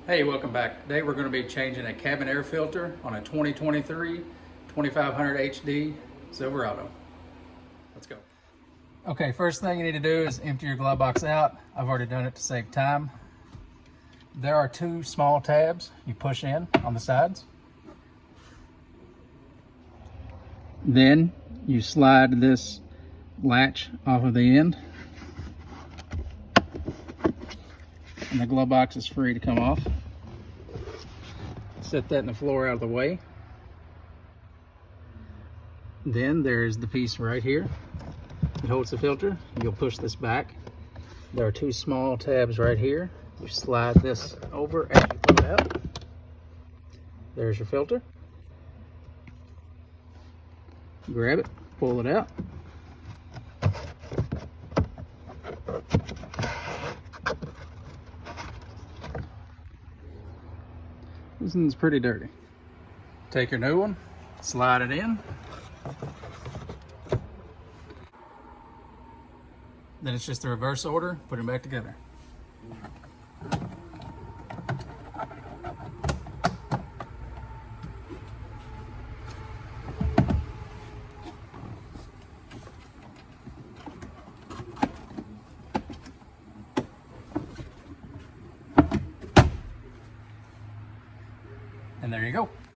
Hey, welcome back. Today we're going to be changing a cabin air filter on a 2023 2500 HD Silverado. Let's go. Okay, first thing you need to do is empty your glove box out. I've already done it to save time. There are two small tabs you push in on the sides. Then you slide this latch off of the end, and the glove box is free to come off. Set that in the floor out of the way. Then there's the piece right here. It holds the filter. You'll push this back. There are two small tabs right here. You slide this over as you pull it out. There's your filter. Grab it, pull it out. This one's pretty dirty. Take your new one, slide it in. Then it's just the reverse order, put it back together.